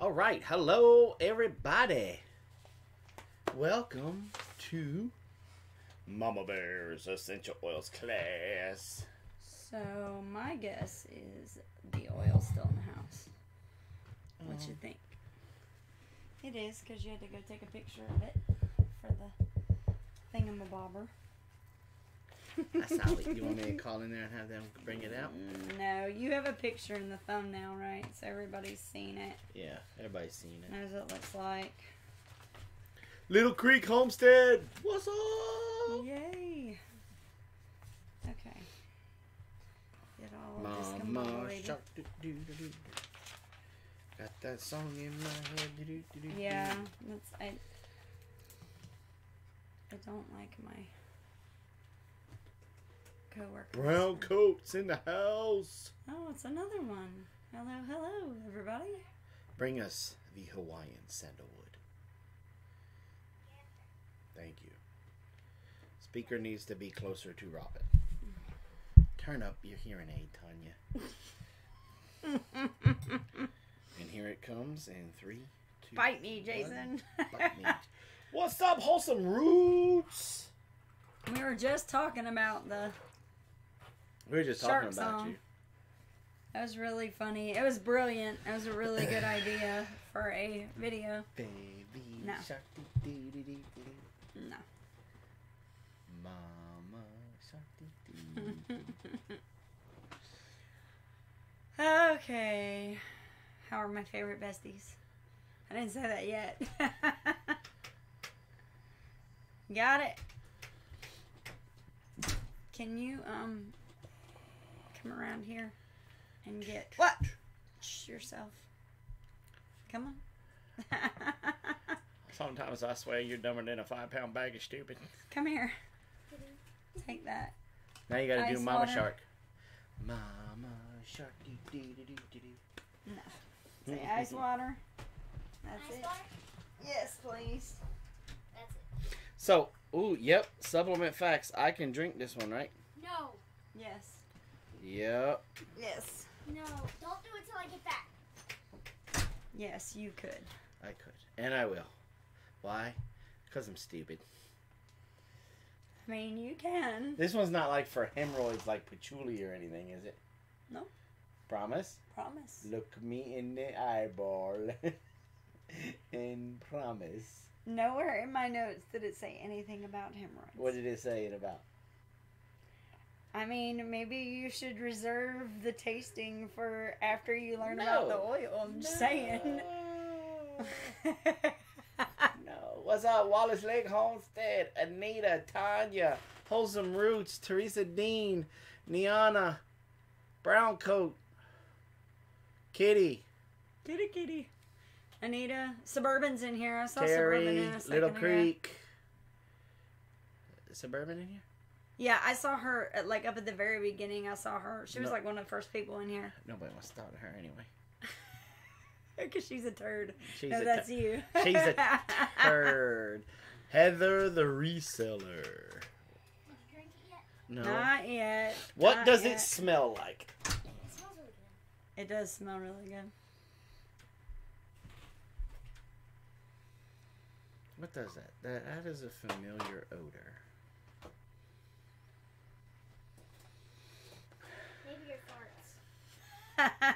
All right, hello everybody. Welcome to Mama Bear's Essential Oils class. So my guess is the oil's still in the house. What you think? It is, because you had to go take a picture of it for the thingamabobber. That's how you want me to call in there and have them bring it out? No, you have a picture in the thumbnail, right? So everybody's seen it. Yeah, everybody's seen it. Knows what it looks like. Little Creek Homestead, what's up? Yay! Okay. Get all of this Mama combobulated. shark, do. Got that song in my head. Do. Yeah, that's I don't like my coworker. Brown coats in the house. Oh, it's another one. Hello, everybody. Bring us the Hawaiian Sandalwood. Thank you. Speaker needs to be closer to Robyn. Turn up your hearing aid, Tanya. And here it comes in 3, 2. Bite me, Jason. Bite me. What's up, Wholesome Roots? We were just talking about the We were just shark talking about song. you. That was really funny. It was brilliant. It was a really good idea for a video. Baby No. shark, dee. No. Mama shark, dee. Okay. How are my favorite besties? I didn't say that yet. Got it. Can you come around here and get what? Shh yourself. Come on. Sometimes I swear you're dumber than a 5-pound bag of stupid. Come here. Take that. Now you gotta do Ice Mama water. Shark. Mama Shark, dee. No. Say ice water. That's Ice it. water? Yes, please. That's it. So, yep, supplement facts. I can drink this one, right? No. Yes. Yep. Yes. No. Don't do it till I get back. Yes, you could. I could. And I will. Why? Because I'm stupid. I mean, you can. This one's not like for hemorrhoids like patchouli or anything, is it? No. Promise? Promise. Look me in the eyeball. And promise. Nowhere in my notes did it say anything about hemorrhoids. What did it say it about? I mean, maybe you should reserve the tasting for after you learn about the oil. I'm just saying. No. What's up, Wallace Lake Homestead, Anita, Tanya, Wholesome Roots, Teresa Dean, Niana, Brown Coat, Kitty, Kitty. Anita. Suburban's in here. I saw Suburban in Terry, a second Little ago. Creek. Is Suburban in here? Yeah, I saw her like up at the very beginning. I saw her. She was like one of the first people in here. Nobody wants to talk to her anyway. Because she's a turd. She's No, a that's you. She's a turd. Heather the reseller. Did you drink it yet? No. Not yet. What Not does yet. it smell like? It smells really good. It does smell really good. What does that? That is a familiar odor. Maybe your farts.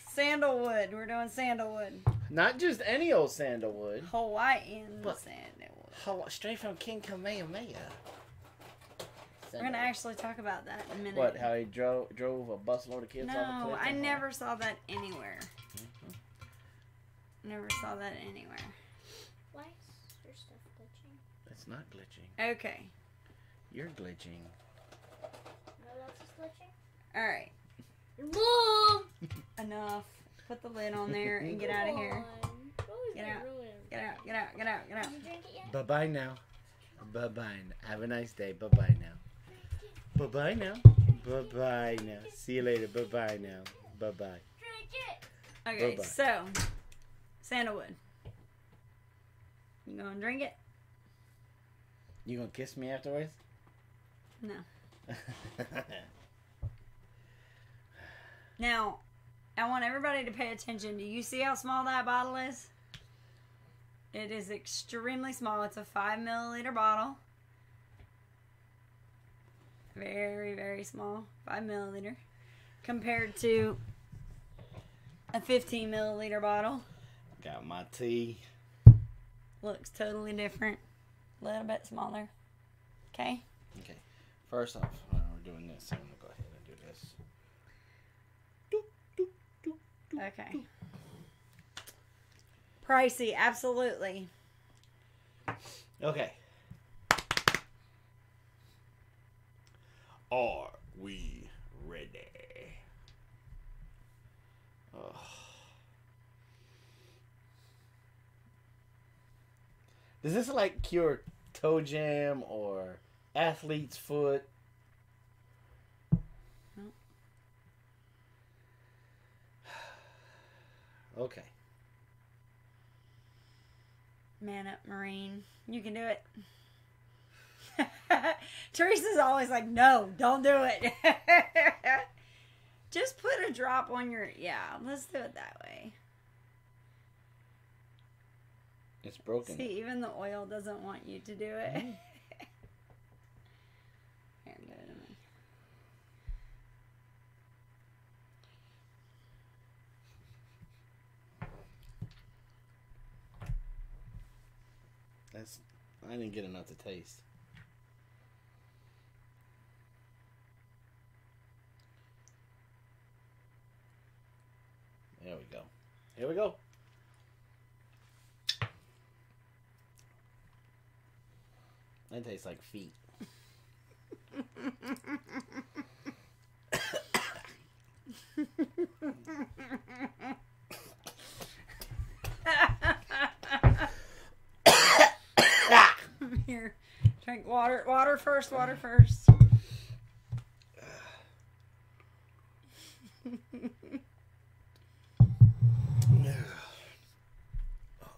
Sandalwood. We're doing sandalwood. Not just any old sandalwood. Hawaiian What? sandalwood. Straight from King Kamehameha. We're going to actually talk about that in a minute. What? How he drove a busload of kids off a No, cliff? I never saw that anywhere. Never saw that anywhere. Why is your stuff glitching? It's not glitching. Okay. You're glitching. What else is glitching? All right. Mom! Enough. Put the lid on there and get out of here. Get out. Get out. Get out. Get out. Get out. Did you drink it yet? Bye-bye now. Bye-bye. Have a nice day. Bye-bye now. Bye-bye now. Bye-bye now. See you later. Bye-bye now. Bye-bye. Drink it! Okay, Bye-bye. so sandalwood. You gonna drink it? You gonna kiss me afterwards? No. Now, I want everybody to pay attention. Do you see how small that bottle is? It is extremely small. It's a 5 milliliter bottle. Very, very small. 5 milliliter. Compared to a 15 milliliter bottle. Got my tea. Looks totally different. A little bit smaller. Okay? Okay. First off, we're doing this. I'm going to go ahead and do this. Okay. Pricey, absolutely. Okay. Are we ready? Oh. Does this like cure toe jam or athlete's foot? No. Okay. Man up, Marine. You can do it. Teresa's always like, no, don't do it. Just put a drop on your... Yeah, let's do it that way. It's broken. See, even the oil doesn't want you to do it. Mm-hmm. Here, give it to me. I didn't get enough to taste. There we go. Here we go. That tastes like feet. Here, drink water. Water first, water first.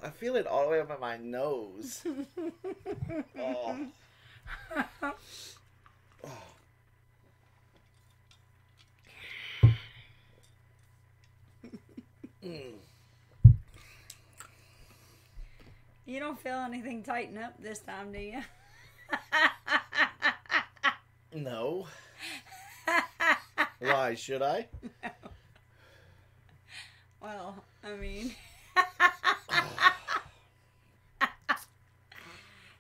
I feel it all the way up in my nose. Oh. Oh. You don't feel anything tighten up this time, do you? No. Why should I? No. Well, I mean...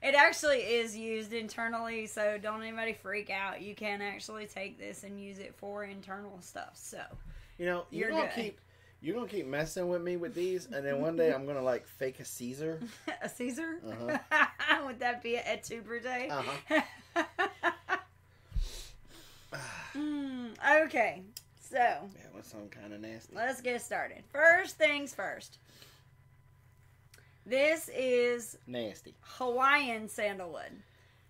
It actually is used internally, so don't anybody freak out. You can actually take this and use it for internal stuff. So, you know, you're gonna keep messing with me with these, and then one day I'm gonna like fake a Caesar. A Caesar? Uh-huh. Would that be a tuberte? Uh-huh. Okay, so That was some kind of nasty. let's get started. First things first. This is Nasty. Hawaiian Sandalwood.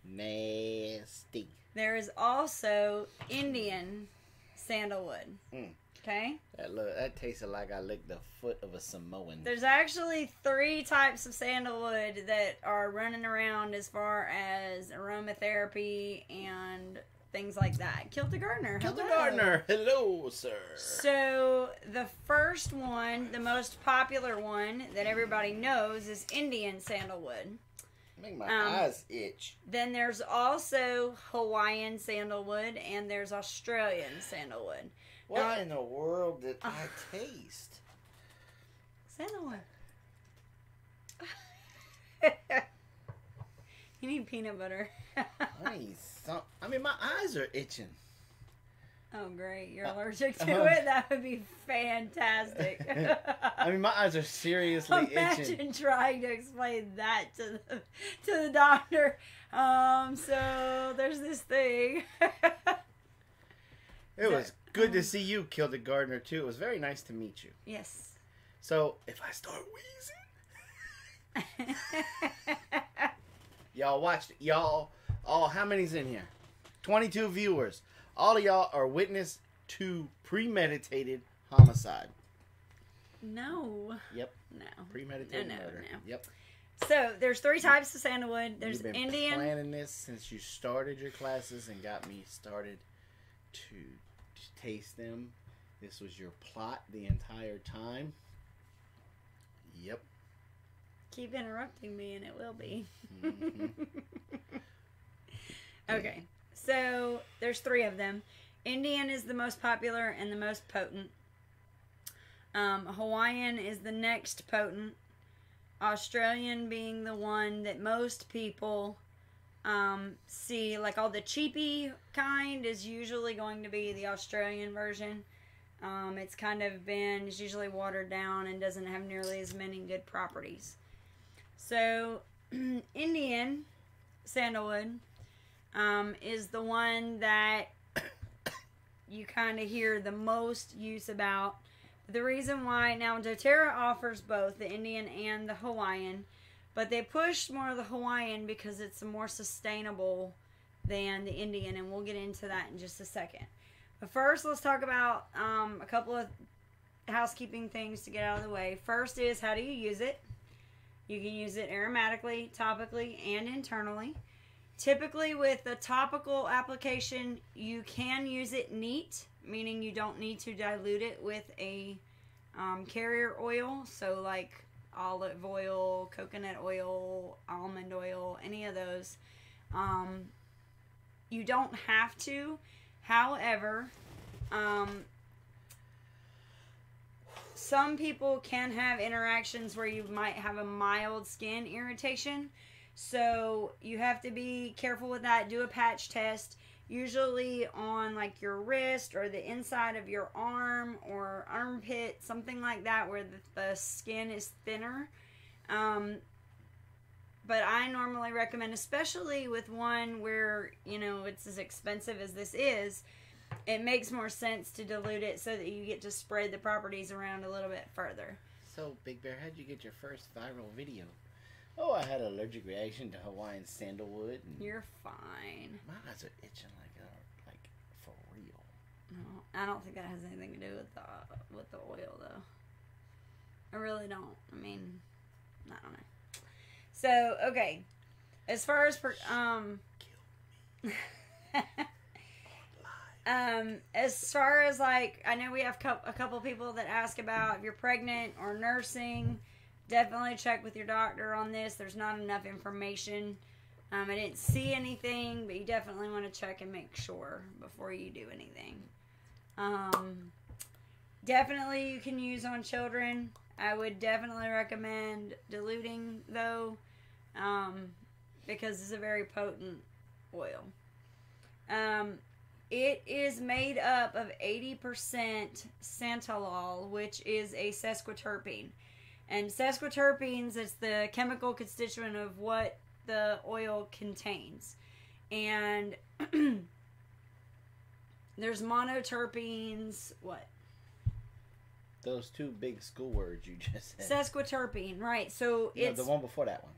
Nasty. There is also Indian Sandalwood. Mm. Okay? That tasted like I licked the foot of a Samoan. There's actually 3 types of sandalwood that are running around as far as aromatherapy and things like that. Kilter Gardner. Kilter hello. Gardner. Hello, sir. So, the first one, the most popular one that everybody knows is Indian Sandalwood. Make my eyes itch. Then there's also Hawaiian Sandalwood and there's Australian Sandalwood. What in the world did I taste? Sandalwood. You need peanut butter. I mean, my eyes are itching. Oh, great. You're allergic to it? That would be fantastic. I mean, my eyes are seriously itching. Imagine trying to explain that to the doctor. So there's this thing. It was good to see you, Kilter Gardner, too. It was very nice to meet you. Yes. So, if I start wheezing... Y'all watched it. Y'all, how many's in here? 22 viewers. All of y'all are witness to premeditated homicide. No. Yep. No. Premeditated No. murder. Yep. So, there's 3 types of sandalwood. There's You've been Indian. planning this since you started your classes and got me started to taste them This was your plot the entire time? Yep. Keep interrupting me and it will be. Mhm. Okay, so there's 3 of them. Indian is the most popular and the most potent. Hawaiian is the next potent. Australian being the one that most people see. Like all the cheapy kind is usually going to be the Australian version. It's usually watered down and doesn't have nearly as many good properties. So, Indian Sandalwood is the one that you kind of hear the most use about. The reason why, now doTERRA offers both the Indian and the Hawaiian, but they push more of the Hawaiian because it's more sustainable than the Indian, and we'll get into that in just a second. But first, let's talk about a couple of housekeeping things to get out of the way. First is, how do you use it? You can use it aromatically, topically, and internally. Typically, with the topical application, you can use it neat, meaning you don't need to dilute it with a carrier oil. So like olive oil, coconut oil, almond oil, any of those. You don't have to. However, some people can have interactions where you might have a mild skin irritation. So you have to be careful with that. Do a patch test, usually on like your wrist or the inside of your arm or armpit, something like that, where the skin is thinner. But I normally recommend, especially with one where, it's as expensive as this is, it makes more sense to dilute it so that you get to spread the properties around a little bit further. So, Big Bear, how'd you get your first viral video? Oh, I had an allergic reaction to Hawaiian Sandalwood. You're fine. My eyes are itching like for real. No, I don't think that has anything to do with the oil, though. I really don't. I mean, I don't know. So, okay. As far as as far as like, I know we have a couple people that ask about if you're pregnant or nursing. Definitely check with your doctor on this. There's not enough information. I didn't see anything, but you definitely want to check and make sure before you do anything. Definitely you can use on children. I would definitely recommend diluting, though, because it's a very potent oil. It is made up of 80% xanthalol, which is a sesquiterpene. And sesquiterpenes is the chemical constituent of what the oil contains. And there's monoterpenes, what? Those 2 big school words you just said. Sesquiterpene, right. So No, it's the one before that one.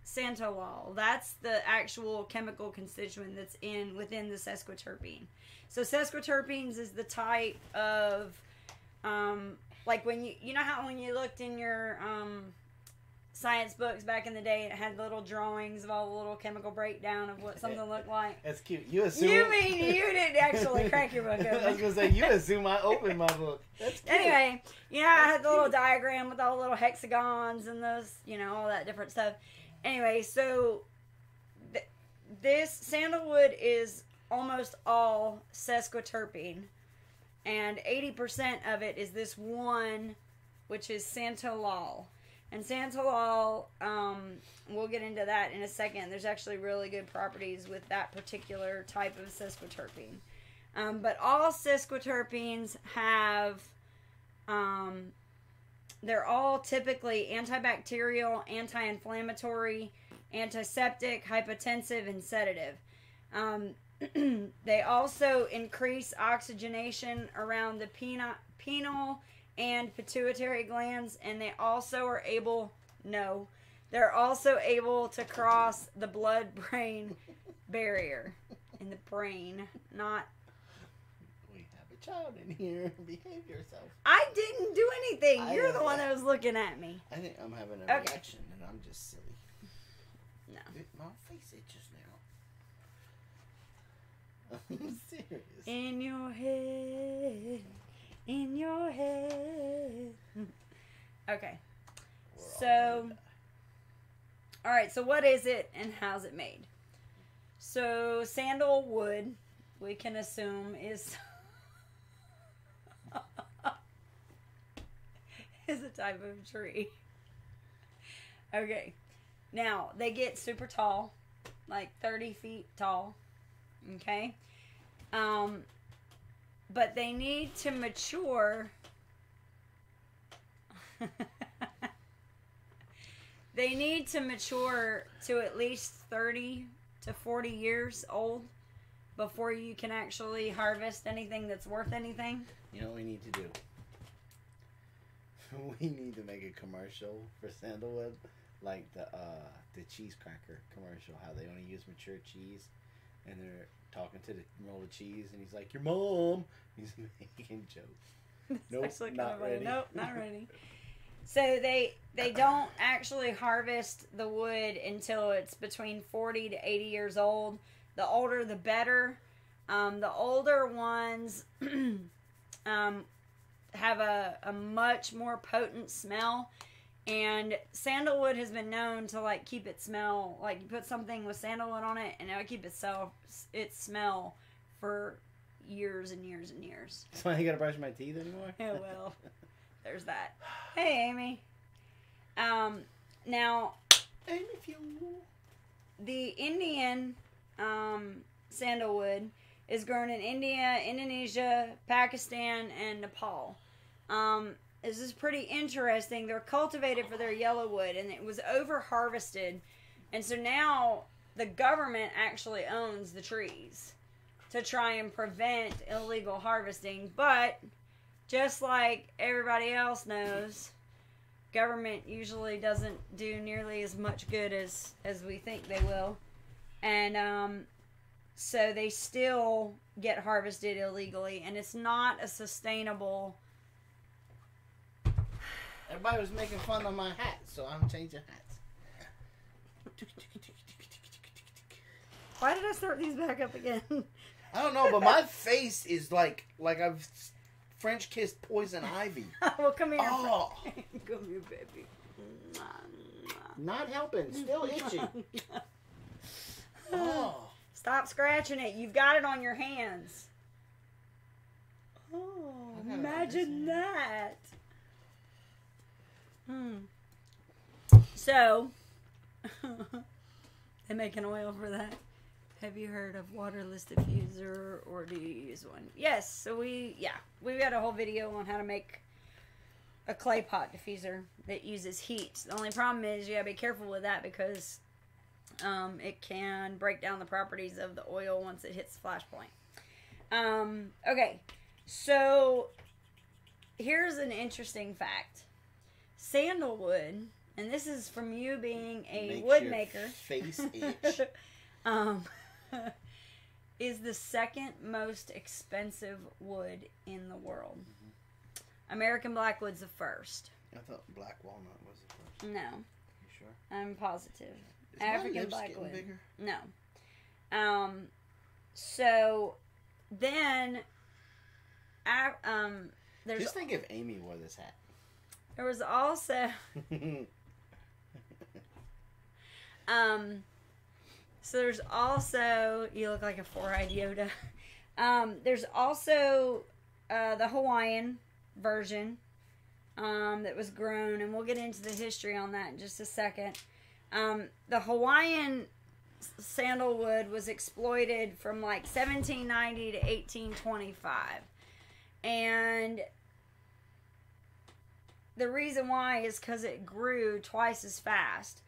xanthalol. That's the actual chemical constituent that's within the sesquiterpene. So sesquiterpenes is the type of like when you know how when you looked in your science books back in the day, it had little drawings of all the little chemical breakdown of what something looked like. That's cute. You assume. You mean you didn't actually crack your book open? I was gonna say you assume I opened my book. That's cute. Anyway, I had the little diagram with all the little hexagons and those, all that different stuff. Anyway, so this sandalwood is almost all sesquiterpene. And 80% of it is this one, which is xanthalol. And xanthalol, we'll get into that in a second. There's actually really good properties with that particular type of sesquiterpene. But all sesquiterpenes have, they're all typically antibacterial, anti-inflammatory, antiseptic, hypotensive, and sedative. They also increase oxygenation around the pineal and pituitary glands, and they also are they're also able to cross the blood-brain barrier in the brain, not... We have a child in here. Behave yourself. I didn't do anything. You're the one that was looking at me. I think I'm having a reaction, and I'm just silly. No. My face itches now. I'm serious. In your head, in your head. Okay. We're all So, gonna die. all right. So, what is it and how's it made? So, sandalwood, we can assume is is a type of tree. Okay. Now, they get super tall, like 30 feet tall. Okay. But they need to mature. They need to mature to at least 30 to 40 years old before you can actually harvest anything that's worth anything. You know what we need to do? We need to make a commercial for Sandalwood, like the cheese cracker commercial. How they only use mature cheese, and they're talking to the roll of cheese, and he's like, "Your mom." He's making jokes. Nope, Actually not funny. ready. Nope, not ready. So they don't actually harvest the wood until it's between 40 to 80 years old. The older, the better. The older ones have a much more potent smell, and sandalwood has been known to like keep it smell, like you put something with sandalwood on it and it'll keep its smell for years and years and years. So I ain't gotta brush my teeth anymore. Yeah, well, there's that. Hey, Amy. Now, Amy Fuel. the Indian sandalwood is grown in India, Indonesia, Pakistan, and Nepal. This is pretty interesting. They're cultivated for their yellow wood, and it was over harvested, and so now the government actually owns the trees to try and prevent illegal harvesting. But just like everybody else knows, government usually doesn't do nearly as much good as we think they will, and so they still get harvested illegally, and it's not a sustainable. Everybody was making fun of my hat, so I'm changing hats. Why did I start these back up again? I don't know, but my face is like I've French kissed poison ivy. Well, come here. Oh. Come here, baby. Not helping, still itching. Oh. Stop scratching it. You've got it on your hands. Oh, I got it on imagine this that. So, they make an oil for that. Have you heard of waterless diffuser, or do you use one? Yes. So we've got a whole video on how to make a clay pot diffuser that uses heat. The only problem is you gotta be careful with that because it can break down the properties of the oil once it hits the flash point. Okay, so here's an interesting fact. Sandalwood, and this is from you being a Makes wood your maker, face itch. is the second most expensive wood in the world. Mm-hmm. American blackwood's the first. I thought black walnut was the first. No. You sure? I'm positive. Is African my lips blackwood. getting bigger? No. So then, there's Just think if Amy wore this hat. there was also so there's also, you look like a four-eyed Yoda. There's also the Hawaiian version that was grown, and we'll get into the history on that in just a second. The Hawaiian sandalwood was exploited from like 1790 to 1825. And the reason why is because it grew twice as fast.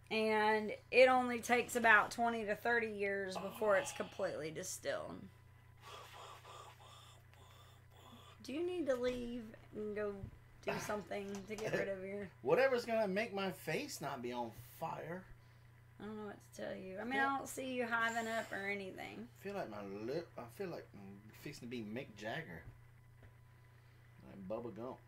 And it only takes about 20 to 30 years before it's completely distilled. Do you need to leave and go do something to get rid of your... Whatever's gonna make my face not be on fire. I don't know what to tell you. I mean, I don't see you hiving up or anything. I feel like I feel like I'm fixing to be Mick Jagger. Like Bubba Gump.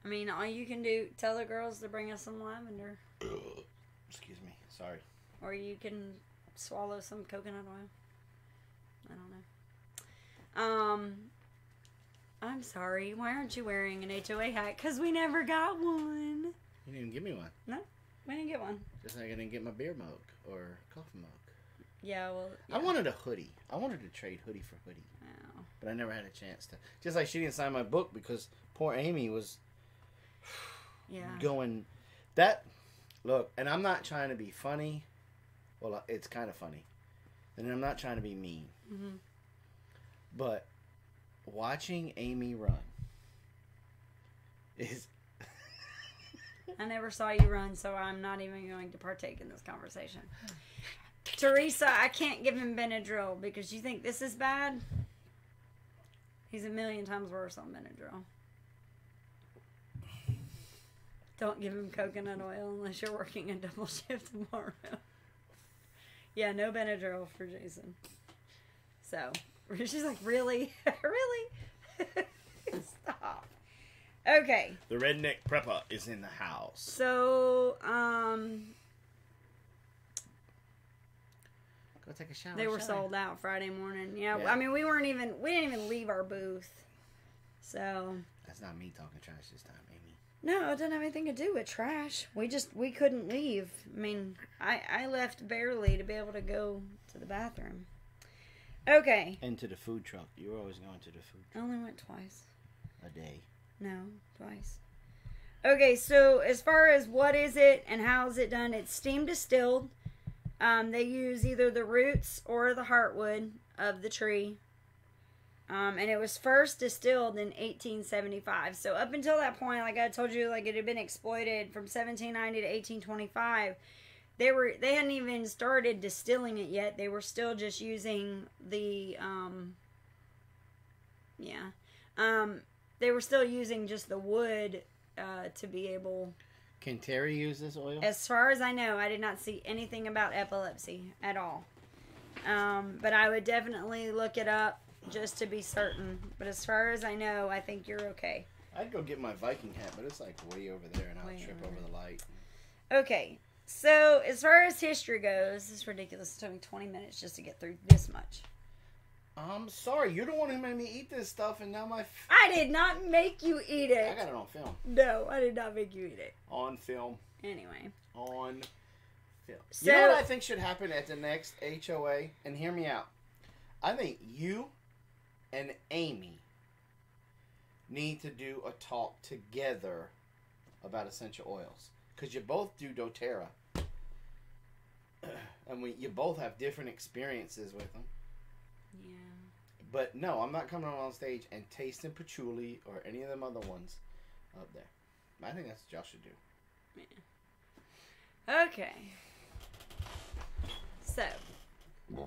I mean, all you can do, tell the girls to bring us some lavender. Excuse me. Sorry. Or you can swallow some coconut oil. I I'm sorry. Why aren't you wearing an HOA hat? Because we never got one. You didn't give me one. No, we didn't get one. Just like I didn't get my beer mug or coffee mug. Yeah, well... Yeah. I wanted a hoodie. I wanted to trade hoodie for hoodie. Oh. But I never had a chance to. Just like she didn't sign my book because poor Amy was going... That... Look, and I'm not trying to be funny. Well, it's kind of funny. And I'm not trying to be mean. Mm-hmm. But watching Amy run is... I never saw you run, so I'm not even going to partake in this conversation. Teresa, I can't give him Benadryl because you think this is bad? He's a million times worse on Benadryl. Don't give him coconut oil unless you're working a double shift tomorrow. Yeah, no Benadryl for Jason. So, she's like, really? Really? Stop. Okay. The redneck prepper is in the house. So, Go take a shower. they were sold out Friday morning. Yeah, I mean, we didn't even leave our booth. So. That's not me talking trash this time, Amy. No, it didn't have anything to do with trash. We couldn't leave. I mean, I left barely to be able to go to the bathroom. Okay. And to the food truck. You were always going to the food I truck. only went twice. A day. No, twice. Okay, so as far as what is it and how is it done, it's steam distilled. They use either the roots or the heartwood of the tree. And it was first distilled in 1875. So up until that point, like I told you, like it had been exploited from 1790 to 1825. They hadn't even started distilling it yet. They were still just using the they were still using just the wood to be able. Can Terry use this oil? As far as I know, I did not see anything about epilepsy at all. But I would definitely look it up just to be certain. But as far as I know, I think you're okay. I'd go get my Viking hat, but it's like way over there, and I'll trip over the light. Okay, so as far as history goes, it's ridiculous. It took me 20 minutes just to get through this much. I'm sorry, you're the one who made me eat this stuff, and now I did not make you eat it. I got it on film. No, I did not make you eat it. On film. Anyway. On film. So, you know what I think should happen at the next HOA? And hear me out. I think you and Amy need to do a talk together about essential oils. Because you both do doTERRA. And you both have different experiences with them. Yeah. But no, I'm not coming on stage and tasting patchouli or any of them other ones up there. I think that's what y'all should do. Yeah. Okay. So,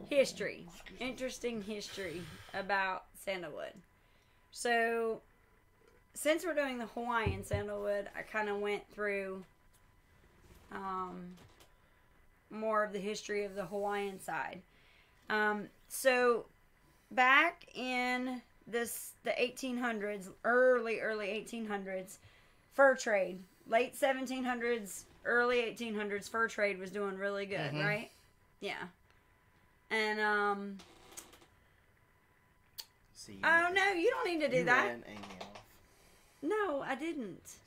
history. Interesting history about sandalwood. So, since we're doing the Hawaiian sandalwood, I kind of went through more of the history of the Hawaiian side. So, back in the 1800s, early 1800s, fur trade, late 1700s, early 1800s, fur trade was doing really good, right? Yeah. And, oh, no, you don't need to do that. Ran Amy off. No, I didn't.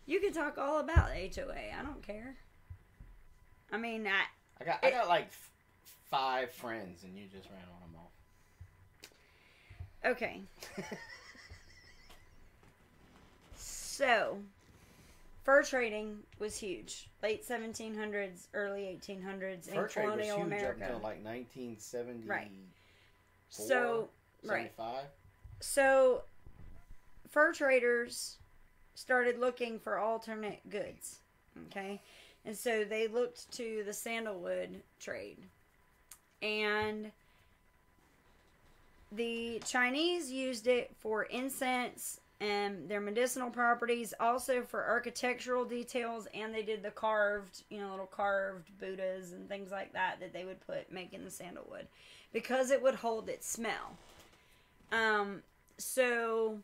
You can talk all about HOA. I don't care. I mean, I got like 5 friends, and you just ran on them all. Okay. So, fur trading was huge. Late 1700s, early 1800s in colonial America. Up until like 1970. Right. So, 75. So, fur traders started looking for alternate goods. Okay? And so they looked to the sandalwood trade. And the Chinese used it for incense and their medicinal properties, also for architectural details, and they did the carved, little carved Buddhas and things like that they would put making the sandalwood because it would hold its smell. So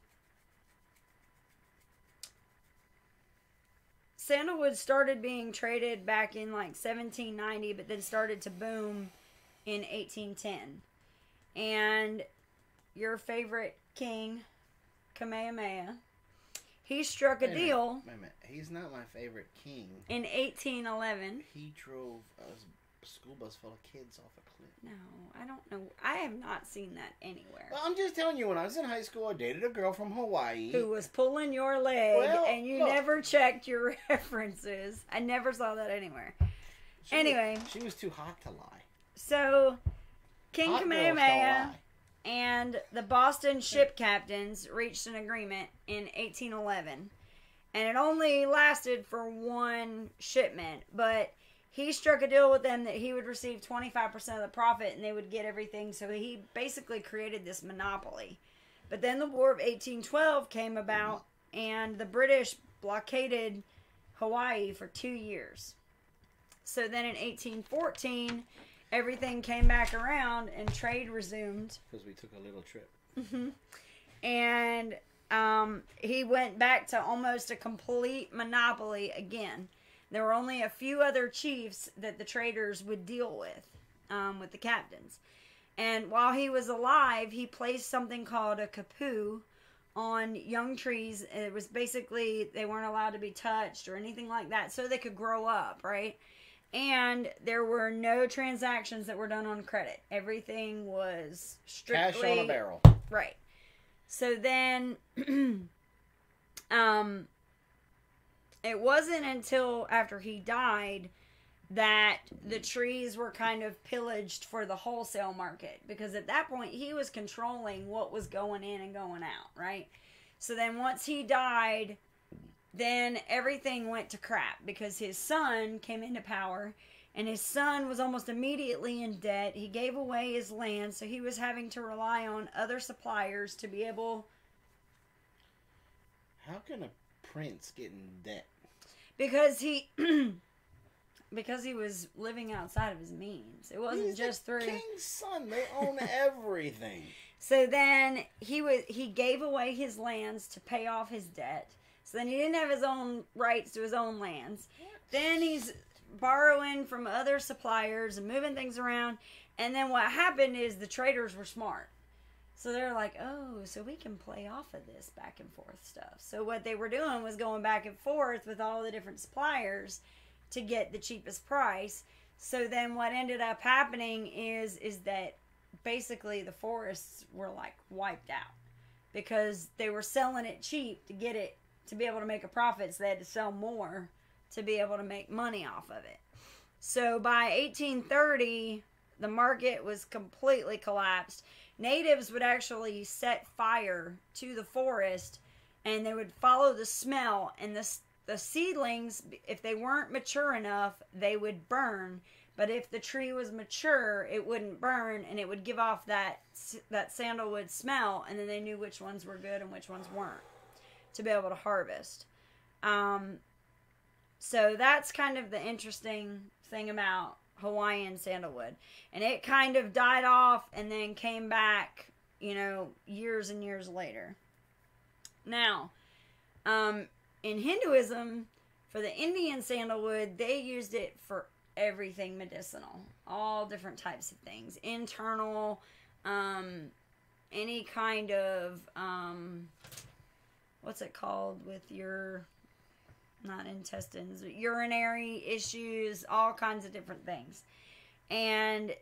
sandalwood started being traded back in like 1790, but then started to boom in 1810. And your favorite king, Kamehameha, he struck a deal. Wait a minute. He's not my favorite king. In 1811. He drove a school bus full of kids off a cliff. No, I don't know. I have not seen that anywhere. Well, I'm just telling you, when I was in high school, I dated a girl from Hawaii. Who was pulling your leg, and you never checked your references. I never saw that anywhere. She was too hot to lie. So, King Kamehameha and the Boston ship captains reached an agreement in 1811. And it only lasted for one shipment, but he struck a deal with them that he would receive 25% of the profit and they would get everything. So he basically created this monopoly. But then the War of 1812 came about and the British blockaded Hawaii for 2 years. So then in 1814, everything came back around and trade resumed. Because we took a little trip. Mm-hmm. And he went back to almost a complete monopoly again. There were only a few other chiefs that the traders would deal with the captains. And while he was alive, he placed something called a kapu on young trees. It was basically, they weren't allowed to be touched or anything like that, so they could grow up, right? And there were no transactions that were done on credit. Everything was strictly... Cash on a barrel. Right. So then, it wasn't until after he died that the trees were kind of pillaged for the wholesale market. Because at that point, he was controlling what was going in and going out, right? So then once he died, then everything went to crap. Because his son came into power, and his son was almost immediately in debt. He gave away his land, so he was having to rely on other suppliers to be able... How can a prince get in debt? Because he was living outside of his means. It wasn't He's just the through king's son. They own everything. So then he gave away his lands to pay off his debt. So then he didn't have his own rights to his own lands. Then he's borrowing from other suppliers and moving things around. And then what happened is the traders were smart. So they're like, oh, so we can play off of this back and forth stuff. So what they were doing was going back and forth with all the different suppliers to get the cheapest price. So then what ended up happening is that basically the forests were like wiped out. Because they were selling it cheap to get it, to be able to make a profit. So they had to sell more to be able to make money off of it. So by 1830, the market was completely collapsed. Natives would actually set fire to the forest, and they would follow the smell, and the seedlings, if they weren't mature enough, they would burn. But if the tree was mature, it wouldn't burn, and it would give off that sandalwood smell, and then they knew which ones were good and which ones weren't to be able to harvest. So that's kind of the interesting thing about Hawaiian sandalwood. And it kind of died off and then came back, years and years later. Now, in Hinduism, for the Indian sandalwood, they used it for everything medicinal. All different types of things. Internal, any kind of, what's it called with your... not intestines, but urinary issues, all kinds of different things. And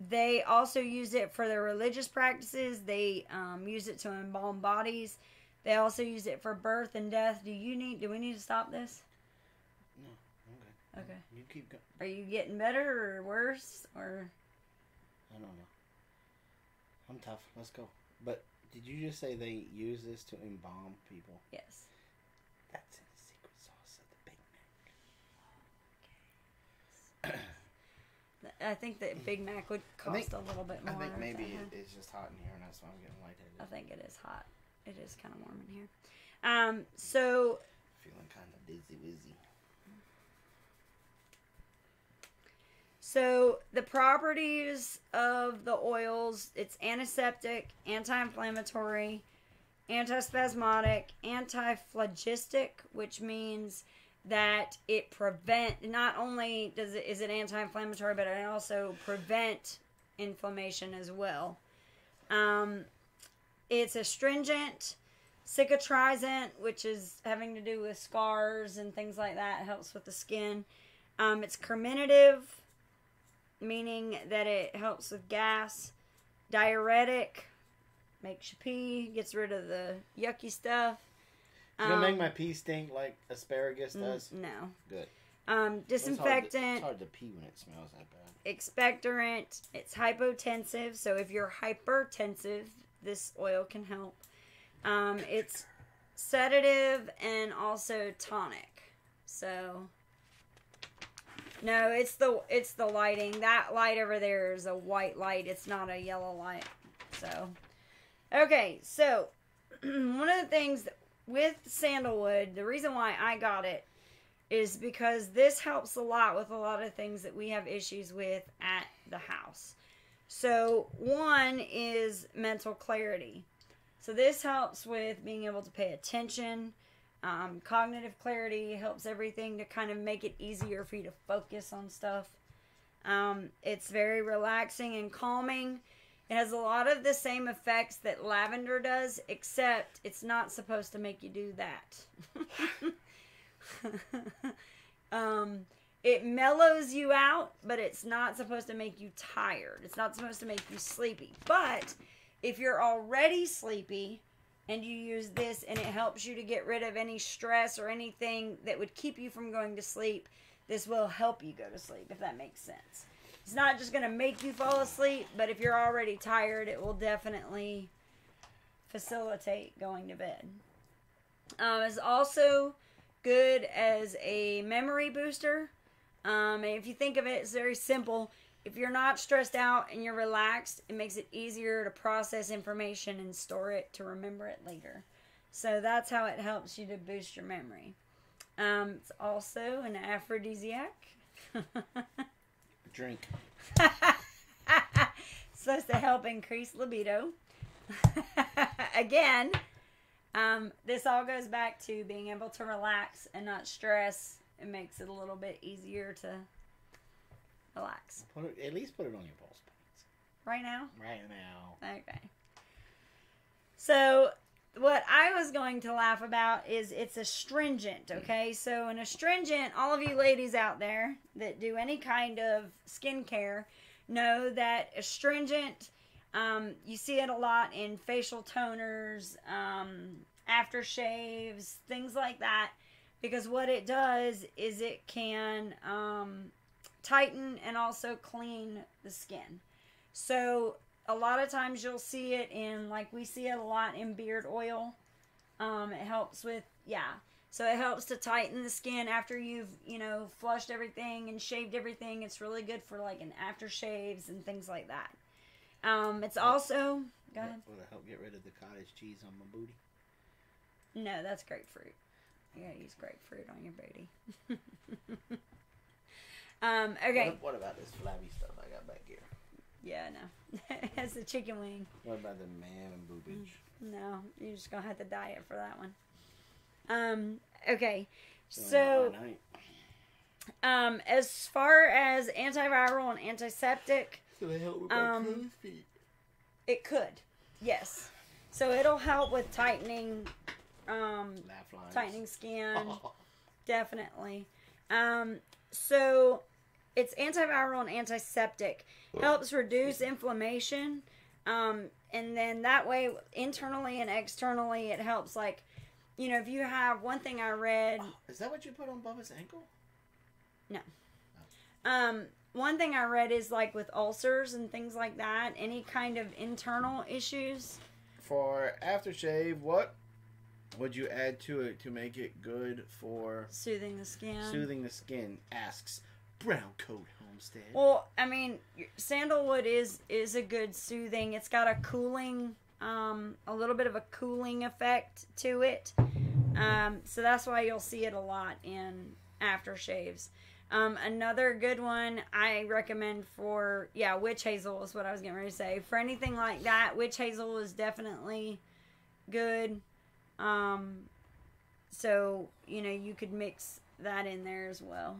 they also use it for their religious practices. They use it to embalm bodies. They also use it for birth and death. Do we need to stop this? No, okay. Okay. You keep going. Are you getting better or worse? Or I don't know. I'm tough. Let's go. But did you just say they use this to embalm people? yes. That's in the secret sauce of the Big Mac. I think that Big Mac would cost a little bit more. I think maybe it's just hot in here, and that's why I'm getting lightheaded. I think it is hot. It is kind of warm in here. So Feeling kind of dizzy wizzy. So the properties of the oils, it's antiseptic, anti-inflammatory, antispasmodic, antiphlogistic, which means that it not only is it anti-inflammatory, but it also prevent inflammation as well. It's astringent, cicatrizant, which is having to do with scars and things like that. It helps with the skin. It's carminative, meaning that it helps with gas. Diuretic, makes you pee, gets rid of the yucky stuff. It's gonna make my pee stink like asparagus does? No. Good. Disinfectant. It's hard to pee when it smells that bad. Expectorant. It's hypotensive, so if you're hypertensive, this oil can help. It's sedative and also tonic. So, no, it's the lighting. That light over there is a white light. It's not a yellow light. So, okay. So, one of the things with sandalwood, the reason why I got it is because this helps a lot with a lot of things that we have issues with at the house. So, one is mental clarity. So, this helps with being able to pay attention. Cognitive clarity helps everything to kind of make it easier for you to focus on stuff. It's very relaxing and calming. It has a lot of the same effects that lavender does, except it's not supposed to make you do that. It mellows you out, but it's not supposed to make you tired. It's not supposed to make you sleepy. But if you're already sleepy and you use this and it helps you to get rid of any stress or anything that would keep you from going to sleep, this will help you go to sleep, if that makes sense. It's not just going to make you fall asleep, but if you're already tired, it will definitely facilitate going to bed. It's also good as a memory booster. And if you think of it, it's very simple. If you're not stressed out and you're relaxed, it makes it easier to process information and store it to remember it later. So that's how it helps you to boost your memory. It's also an aphrodisiac. Drink. Supposed to help increase libido. Again, this all goes back to being able to relax and not stress. It makes it a little bit easier to relax. At least put it on your pulse points. Right now? Right now. Okay. So, what I was going to laugh about is it's astringent, okay? So, an astringent, all of you ladies out there that do any kind of skincare know that astringent, you see it a lot in facial toners, aftershaves, things like that. Because what it does is it can tighten and also clean the skin. So a lot of times you'll see it in, like we see it a lot in beard oil. It helps with, so it helps to tighten the skin after you've, flushed everything and shaved everything. It's really good for like an aftershaves and things like that. It's also, go ahead. Will it help get rid of the cottage cheese on my booty? No, that's grapefruit. You gotta use grapefruit on your booty. Okay. What about this flabby stuff I got back here? Yeah, no. It has the chicken wing. What about the man and boobage? No, you're just gonna have to diet for that one. Okay. So, as far as antiviral and antiseptic, so they help with my crow's feet. It could, yes. So it'll help with tightening skin, definitely. So it's antiviral and antiseptic. Helps reduce inflammation, and then that way, internally and externally, it helps. Like, if you have one thing I read. Is that what you put on Bubba's ankle? No. One thing I read is like with ulcers and things like that, any kind of internal issues. For aftershave, what would you add to it to make it good for soothing the skin? Soothing the skin, asks Brown Coat Homestead. Well, I mean, sandalwood is a good soothing. It's got a cooling, a little bit of a cooling effect to it. So that's why you'll see it a lot in aftershaves. Another good one I recommend for, witch hazel is what I was getting ready to say. For anything like that, witch hazel is definitely good. So, you could mix that in there as well.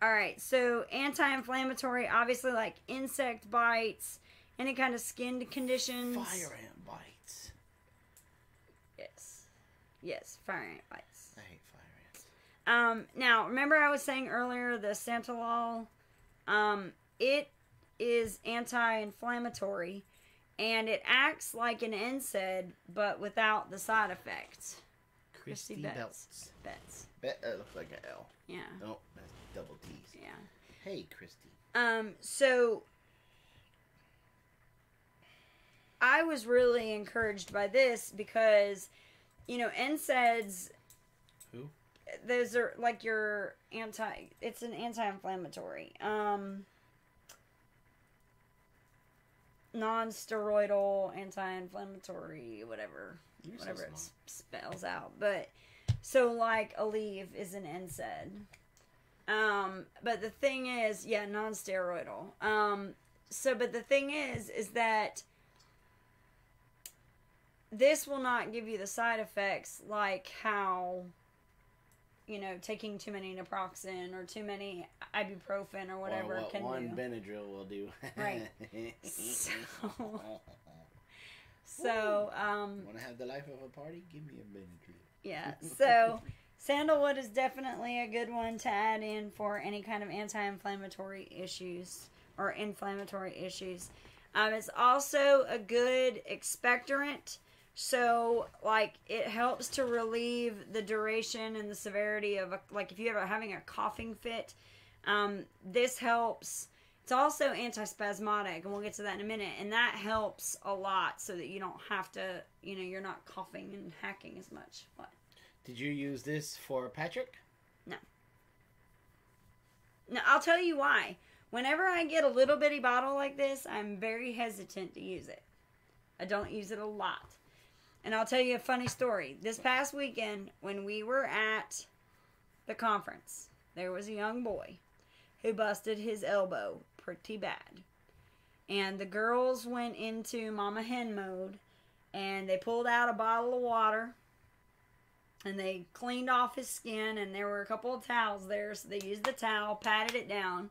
Alright, so anti-inflammatory, obviously like insect bites, any kind of skin conditions. Fire ant bites. Yes, fire ant bites. I hate fire ants. Now, remember I was saying earlier the Santalol, it is anti-inflammatory, and it acts like an NSAID, but without the side effects. Christy Belts. That looks like an L. Yeah. Oh, that's double T's. Yeah. Hey, Christy. So I was really encouraged by this because, NSAIDs. Who? Those are like your it's an anti-inflammatory. Non-steroidal, anti-inflammatory, whatever it spells out. But, so like Aleve is an NSAID. But the thing is, non-steroidal. But the thing is that this will not give you the side effects like how, taking too many naproxen or too many ibuprofen or whatever what can do. one Benadryl will do. Right. So, want to have the life of a party? Give me a Benadryl. Yeah, so sandalwood is definitely a good one to add in for any kind of anti-inflammatory issues or inflammatory issues. It's also a good expectorant. So, it helps to relieve the duration and the severity of, if you're ever having a coughing fit, this helps. It's also antispasmodic, and we'll get to that in a minute, and that helps a lot so that you don't have to, you're not coughing and hacking as much. What? Did you use this for Patrick? No. No, I'll tell you why. Whenever I get a little bitty bottle like this, I'm very hesitant to use it. I don't use it a lot. And I'll tell you a funny story. This past weekend, when we were at the conference, there was a young boy who busted his elbow pretty bad. And the girls went into Mama Hen mode, and they pulled out a bottle of water, and they cleaned off his skin, and there were a couple of towels there, so they used the towel, patted it down,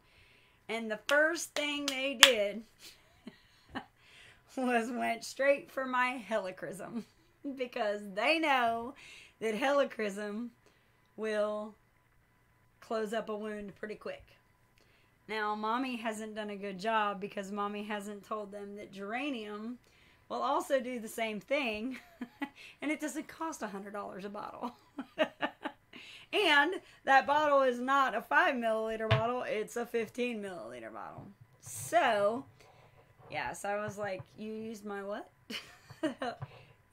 and the first thing they did was went straight for my helichrysum. Because they know that helichrysum will close up a wound pretty quick. Now, Mommy hasn't done a good job because Mommy hasn't told them that geranium will also do the same thing. And it doesn't cost $100 a bottle. And that bottle is not a 5 milliliter bottle, it's a 15 milliliter bottle. So, so I was like, you used my what?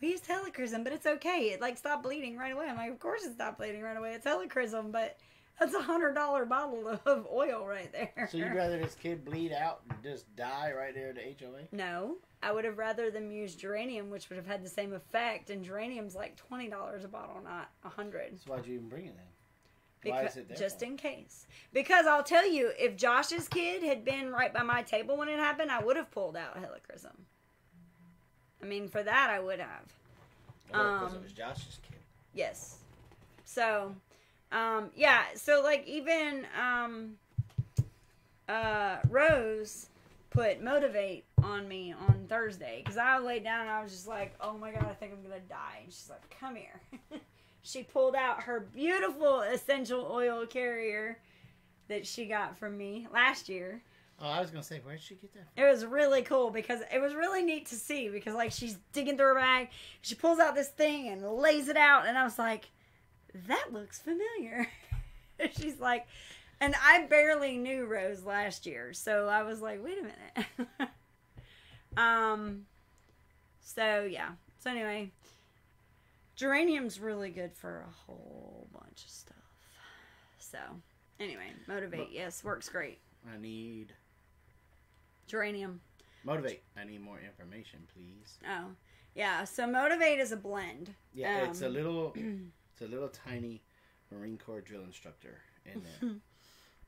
We used helichrysum, but it's okay. It stopped bleeding right away. I'm like, of course it stopped bleeding right away. It's helichrysum, but that's $100 bottle of oil right there. So you'd rather this kid bleed out and just die right there at the HOA? No. I would have rather them use geranium, which would have had the same effect. And geranium's like $20 a bottle, not $100. So why'd you even bring it then? Why is it there? Just in case. Because I'll tell you, if Josh's kid had been right by my table when it happened, I would have pulled out helichrysum. I mean, for that, I would have. Because it was Josh's kid. Yes. So, so, even, Rose put Motivate on me on Thursday. Because I laid down and I was just like, oh my God, I think I'm going to die. And she's like, come here. She pulled out her beautiful essential oil carrier that she got from me last year. Oh, I was going to say, where did she get that from? It was really cool because it was really neat to see because, she's digging through her bag. She pulls out this thing and lays it out. And I was like, that looks familiar. She's like, and I barely knew Rose last year. So I was like, wait a minute. So, yeah. So, anyway, geranium's really good for a whole bunch of stuff. So, anyway, Motivate, yes, works great. I need... geranium. Motivate. I need more information, please. Oh, yeah. So Motivate is a blend. Yeah, it's a little tiny Marine Corps drill instructor in there.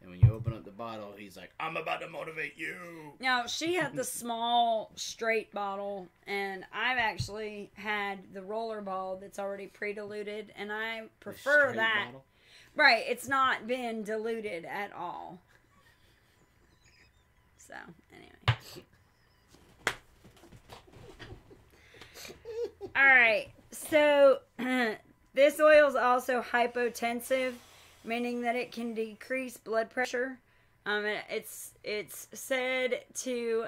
And when you open up the bottle, he's like, I'm about to motivate you. Now, she had the small, straight bottle, and I've actually had the rollerball that's already pre-diluted, and I prefer that. Bottle? Right, it's not been diluted at all. So, anyway. right. So this oil is also hypotensive, meaning that it can decrease blood pressure. It's said to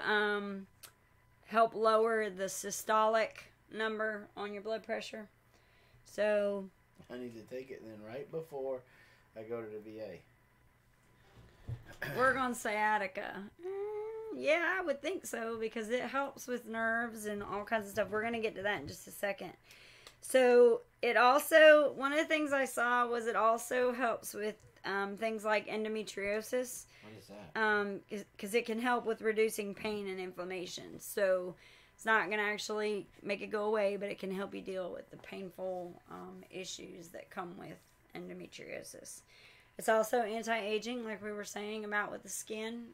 help lower the systolic number on your blood pressure. So I need to take it then right before I go to the VA. Work on sciatica. Yeah, I would think so because it helps with nerves and all kinds of stuff. We're going to get to that in just a second. So it also, one of the things I saw was it also helps with things like endometriosis. What is that? Because it can help with reducing pain and inflammation. So it's not going to actually make it go away, but it can help you deal with the painful issues that come with endometriosis. It's also anti-aging, like we were saying about with the skin.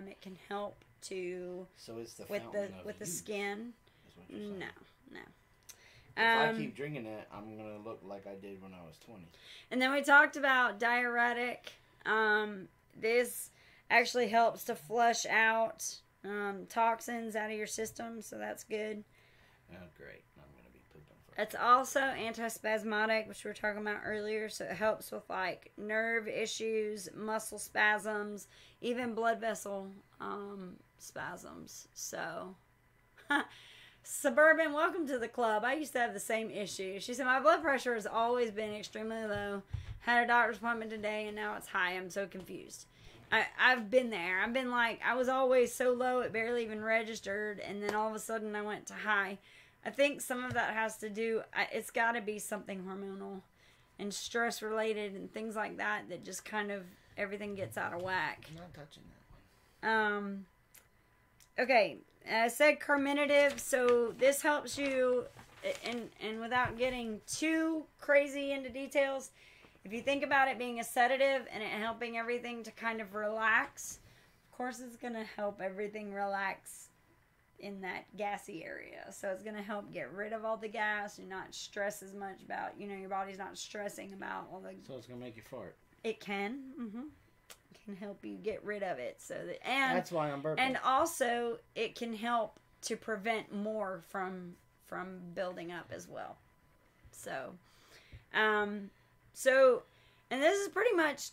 It can help to so it's the with fountain the of with the youth, skin. is what you're saying. No. If I keep drinking that, I'm gonna look like I did when I was 20. And then we talked about diuretic. This actually helps to flush out toxins out of your system, so that's good. Oh, great. I'm gonna be pooping for It's also antispasmodic, which we were talking about earlier, so it helps with like nerve issues, muscle spasms, even blood vessel spasms. So, Suburban, welcome to the club. I used to have the same issue. She said, my blood pressure has always been extremely low. Had a doctor's appointment today, and now it's high. I'm so confused. I've been there. I've been like, I was always so low it barely even registered, and then all of a sudden I went to high. I think some of that has to do, it's got to be something hormonal and stress related and things like that that just kind of, everything gets out of whack. I'm not touching that one. Okay, I said carminative, so this helps you, and without getting too crazy into details, if you think about it being a sedative and it helping everything to kind of relax, of course it's going to help everything relax in that gassy area. So it's going to help get rid of all the gas and not stress as much about, your body's not stressing about all the... So it's going to make you fart. It can. It can help you get rid of it. And that's why I'm burping. And also, it can help to prevent more from building up as well. So, and this is pretty much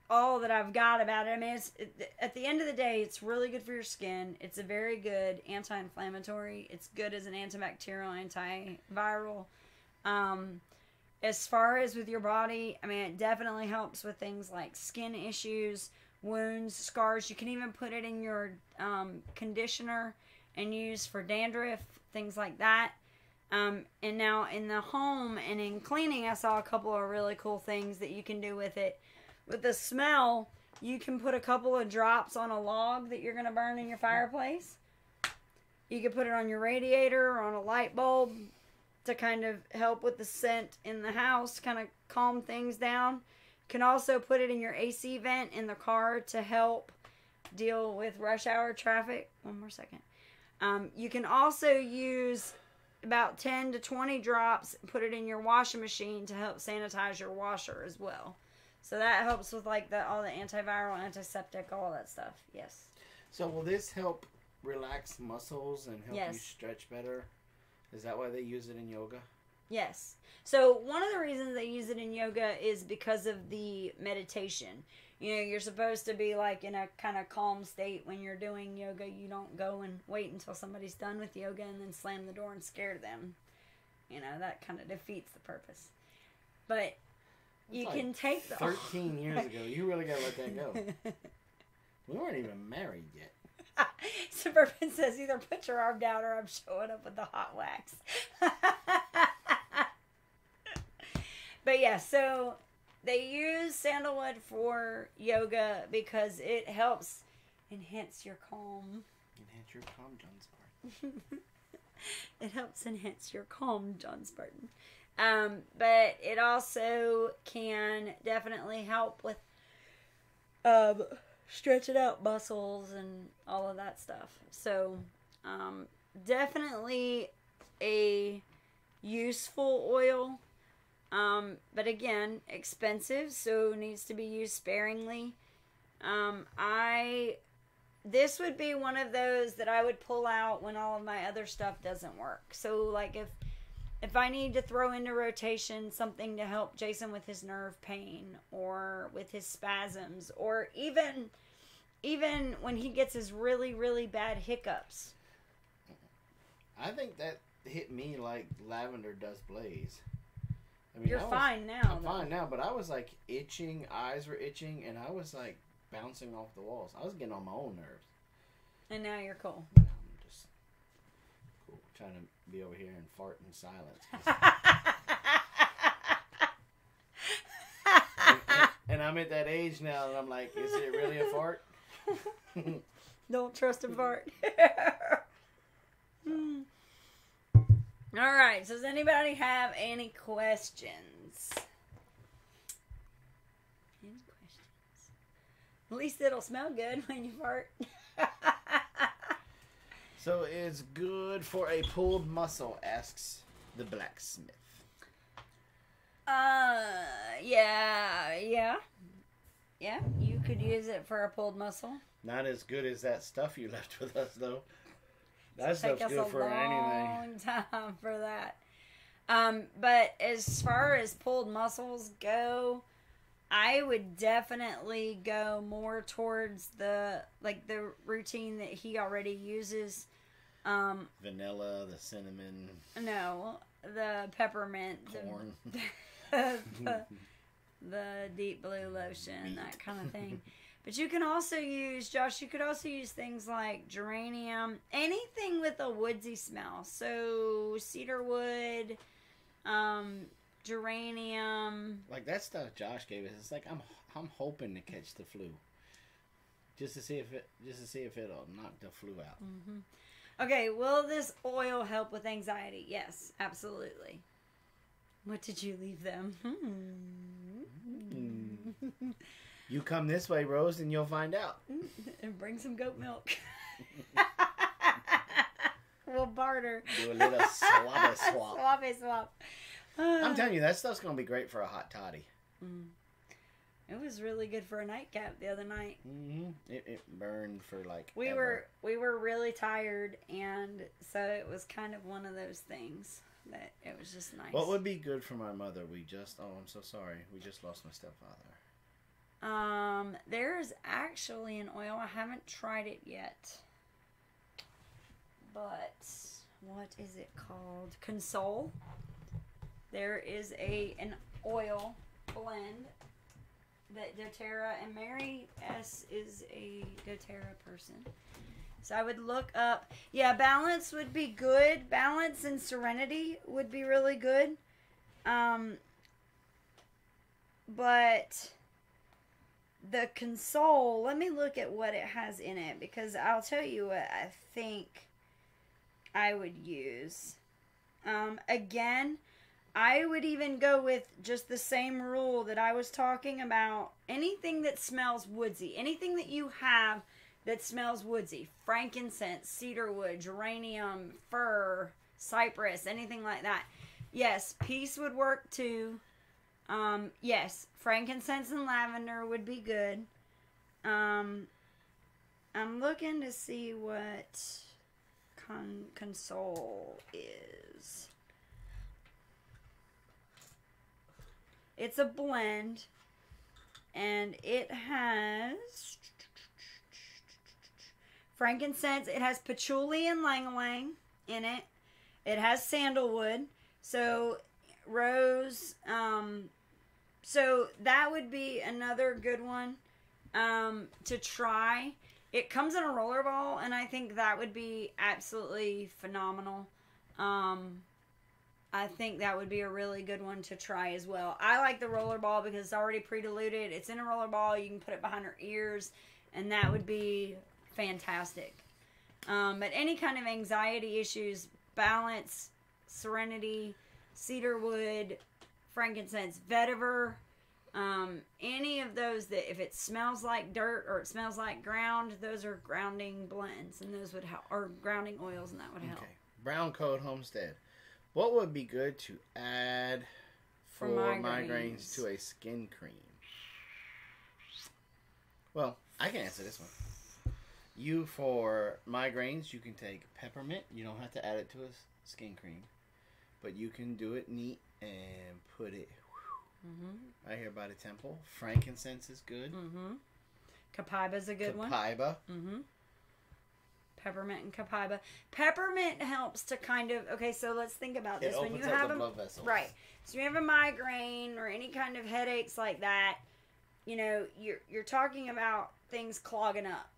all that I've got about it. I mean, at the end of the day, it's really good for your skin. It's a very good anti-inflammatory. It's good as an antibacterial, antiviral. As far as with your body, I mean, it definitely helps with things like skin issues, wounds, scars. You can even put it in your conditioner and use for dandruff, things like that. And now in the home and in cleaning, I saw a couple of really cool things that you can do with it. With the smell, you can put a couple of drops on a log that you're going to burn in your fireplace. You can put it on your radiator or on a light bulb to kind of help with the scent in the house, kind of calm things down. You can also put it in your AC vent in the car to help deal with rush hour traffic. One more second. You can also use about 10 to 20 drops, put it in your washing machine to help sanitize your washer as well. So that helps with like all the antiviral, antiseptic, all that stuff. Yes. So will this help relax muscles and help you stretch better? Is that why they use it in yoga? Yes. So one of the reasons they use it in yoga is because of the meditation. You're supposed to be like in a kind of calm state when you're doing yoga. You don't go and wait until somebody's done with yoga and then slam the door and scare them. That kind of defeats the purpose. But you can take the... 13 years ago. You really got to let that go. We weren't even married yet. Suburban says either put your arm down or I'm showing up with the hot wax. But yeah, so they use sandalwood for yoga because it helps enhance your calm. Enhance your calm, John Spartan. It helps enhance your calm, John Spartan. But it also can definitely help with stretching out muscles and all of that stuff. So, definitely a useful oil. But again, expensive, so needs to be used sparingly. I this would be one of those that I would pull out when all of my other stuff doesn't work. So, like, if I need to throw into rotation something to help Jason with his nerve pain or with his spasms, or even when he gets his really, really bad hiccups. I think that hit me like lavender does Blaze. I mean, You're fine now. I'm fine now, but I was like itching, eyes were itching, and I was like bouncing off the walls. I was getting on my own nerves. And now you're cool. I'm just cool, trying to be over here and fart in silence. and I'm at that age now, and I'm like, is it really a fart? Don't trust a fart. All right. So does anybody have any questions? Any questions? At least it'll smell good when you fart. So it's good for a pulled muscle, asks the blacksmith. Yeah. You could use it for a pulled muscle. Not as good as that stuff you left with us, though. That stuff's good for anything. Long time for that. But as far as pulled muscles go, I would definitely go more towards the routine that he already uses. Vanilla, the cinnamon. No, the peppermint, corn, the deep blue lotion, that kind of thing. But you can also use, Josh, things like geranium, anything with a woodsy smell. So cedar wood, geranium. Like that stuff Josh gave us. It's like I'm hoping to catch the flu, just to see if it'll knock the flu out. Mm-hmm. Okay, will this oil help with anxiety? Yes, absolutely. What did you leave them? You come this way, Rose, and you'll find out. And bring some goat milk. We'll barter. Do a little swabby swap. Swabby swap. I'm telling you, that stuff's going to be great for a hot toddy. It was really good for a nightcap the other night. Mm-hmm. It burned for like we were really tired, and so it was kind of one of those things that it was just nice. What would be good for my mother? I'm so sorry. We just lost my stepfather. There's actually an oil. I haven't tried it yet. But what is it called? Console. There is an oil blend that doTERRA, and Mary S. is a doTERRA person. So I would look up. Yeah, Balance would be good. Balance and Serenity would be really good. But the Console, let me look at what it has in it, because I'll tell you what I think I would use. Again, I would even go with just the same rule that I was talking about. Anything that smells woodsy, anything that you have that smells woodsy, frankincense, cedarwood, geranium, fir, cypress, anything like that. Yes, peace would work too. Yes, frankincense and lavender would be good. I'm looking to see what Console is. It's a blend, and it has frankincense. It has patchouli and ylang-ylang in it. It has sandalwood. So rose. So that would be another good one to try. It comes in a roller ball, and I think that would be absolutely phenomenal. I think that would be a really good one to try as well. I like the roller ball because it's already pre-diluted. It's in a roller ball. You can put it behind your ears, and that would be fantastic. But any kind of anxiety issues, Balance, Serenity, cedarwood, frankincense, vetiver, any of those that if it smells like dirt or it smells like ground, those are grounding blends, and those would help, or grounding oils, and that would help. Okay. Brown Coat Homestead. What would be good to add for migraines to a skin cream? Well, I can answer this one. For migraines, you can take peppermint. You don't have to add it to a skin cream, but you can do it neat and put it right here by the temple. Frankincense is good. Copaiba's a good one. Copaiba. Peppermint and copaiba. Peppermint helps to kind of, okay, so let's think about this. It When you opens up have the a blood vessels. right, so you have a migraine or any kind of headaches like that, you know, you're talking about things clogging up.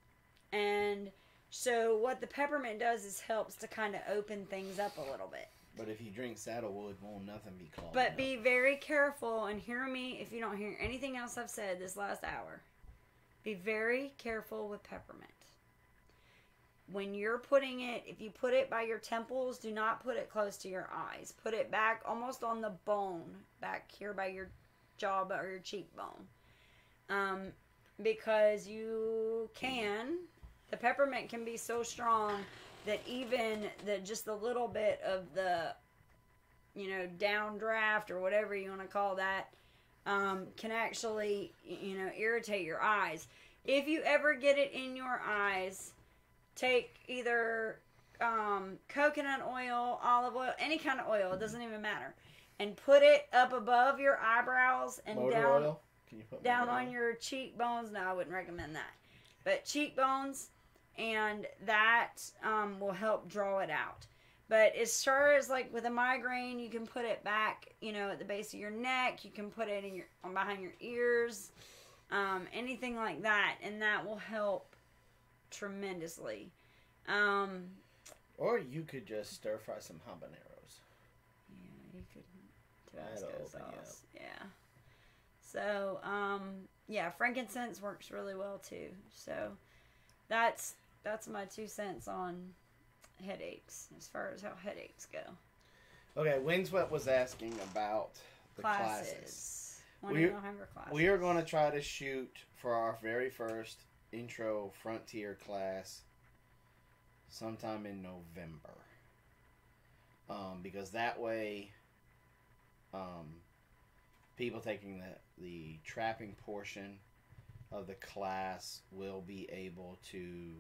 And so what the peppermint does is helps to kind of open things up a little bit. But if you drink sandalwood, won't nothing be clogged But up. be very careful, and hear me if you don't hear anything else I've said this last hour. Be very careful with peppermint. When you're putting it, if you put it by your temples, do not put it close to your eyes. Put it back almost on the bone, back here by your jaw or your cheekbone. Because the peppermint can be so strong that even just a little bit of the, downdraft or whatever you want to call that, can actually, irritate your eyes. If you ever get it in your eyes, take either coconut oil, olive oil, any kind of oil, it doesn't even matter, and put it up above your eyebrows and motor down oil? Can you put down motor on oil? your cheekbones. No, I wouldn't recommend that. But cheekbones, and that will help draw it out. But as far as like with a migraine, you can put it back, at the base of your neck. You can put it behind your ears, anything like that, and that will help tremendously. Or you could just stir fry some habaneros. Yeah, you could That'll Tabasco open you sauce. Yeah. So, frankincense works really well too. So, that's my 2 cents on headaches, as far as how headaches go. Okay, Windswept was asking about the classes. November classes. We are going to try to shoot for our very first intro frontier class sometime in November. Because that way, people taking the trapping portion of the class will be able to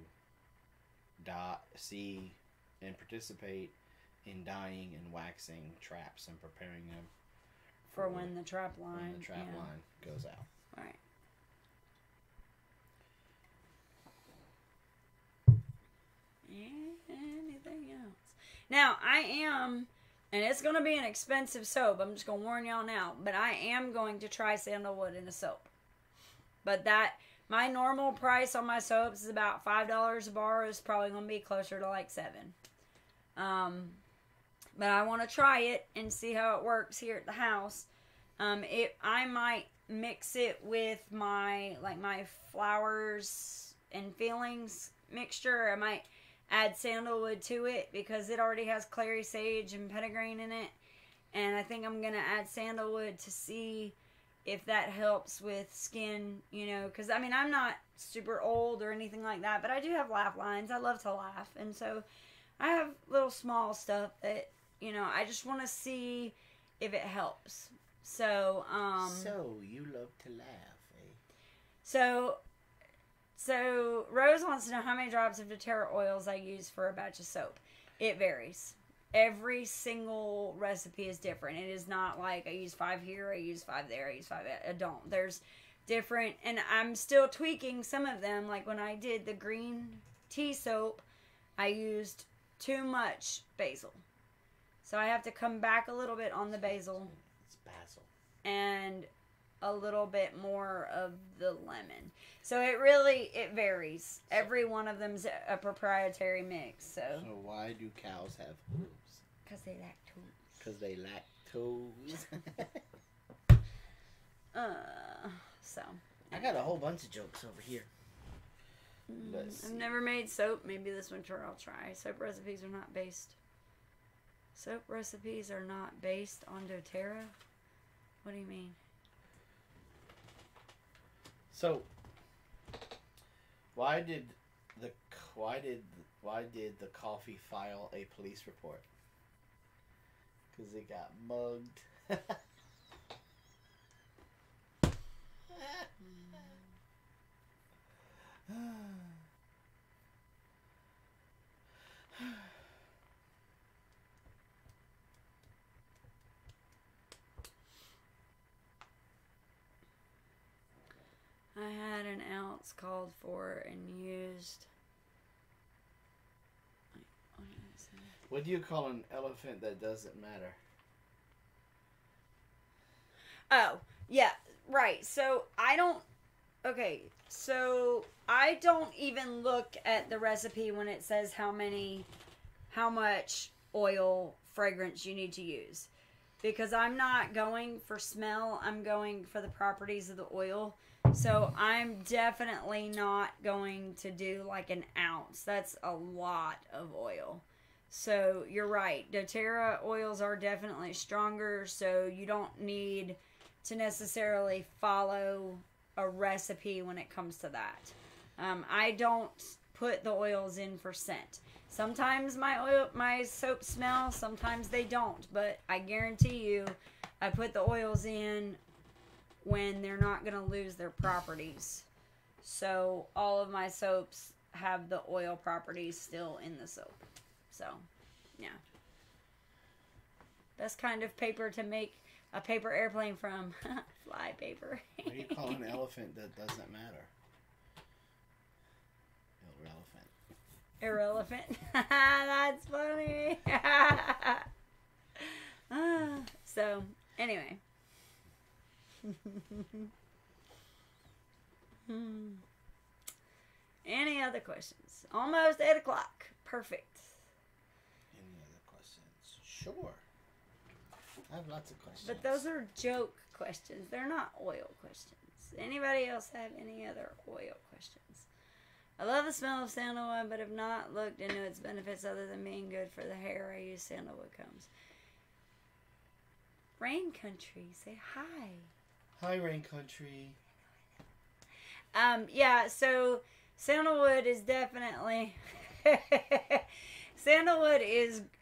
see and participate in dyeing and waxing traps and preparing them for when the trap line goes out. Right. Anything else? Now, I am, and it's going to be an expensive soap. I'm just going to warn y'all now. But I am going to try sandalwood in a soap. But my normal price on my soaps is about $5 a bar. It's probably going to be closer to like $7. But I want to try it and see how it works here at the house. I might mix it with my flowers and feelings mixture. I might add sandalwood to it because it already has clary sage and petitgrain in it. And I think I'm going to add sandalwood to see if that helps with skin, because I'm not super old or anything like that, but I do have laugh lines. I love to laugh. And so I have little small stuff that, I just want to see if it helps. So, So, you love to laugh, eh? So Rose wants to know how many drops of doTERRA oils I use for a batch of soap. It varies. Every single recipe is different. It is not like I use 5 here, I use 5 there, I use 5. I don't. There's different, and I'm still tweaking some of them. Like when I did the green tea soap, I used too much basil. So I have to come back a little bit on the basil. It's basil. And a little bit more of the lemon. So it varies. Every one of them's a proprietary mix. So why do cows have hooves? Because they lactose. Because they lactose. So I got a whole bunch of jokes over here. I've never made soap. Maybe this winter I'll try. Soap recipes are not based on doTERRA? What do you mean? So, why did the coffee file a police report? Because it got mugged. I had an ounce called for and used. What did I say? What do you call an elephant that doesn't matter? Oh, yeah, right. So I don't even look at the recipe when it says how much oil fragrance you need to use. Because I'm not going for smell, I'm going for the properties of the oil. So I'm definitely not going to do like an ounce. That's a lot of oil. So you're right. doTERRA oils are definitely stronger, so you don't need to necessarily follow a recipe when it comes to that. I don't put the oils in for scent. Sometimes my soaps smell, sometimes they don't, but I guarantee you I put the oils in when they're not going to lose their properties. So all of my soaps have the oil properties still in the soap. So, yeah. Best kind of paper to make a paper airplane from. Fly paper. What do you call an elephant that doesn't matter? Irrelevant. That's funny. So, anyway. Any other questions? Almost 8 o'clock. Perfect. Any other questions? Sure. I have lots of questions. But those are joke questions. They're not oil questions. Anybody else have any other oil questions? I love the smell of sandalwood, but have not looked into its benefits other than being good for the hair. I use sandalwood combs. Rain Country, say hi. Hi, Rain Country. Yeah, so sandalwood is definitely sandalwood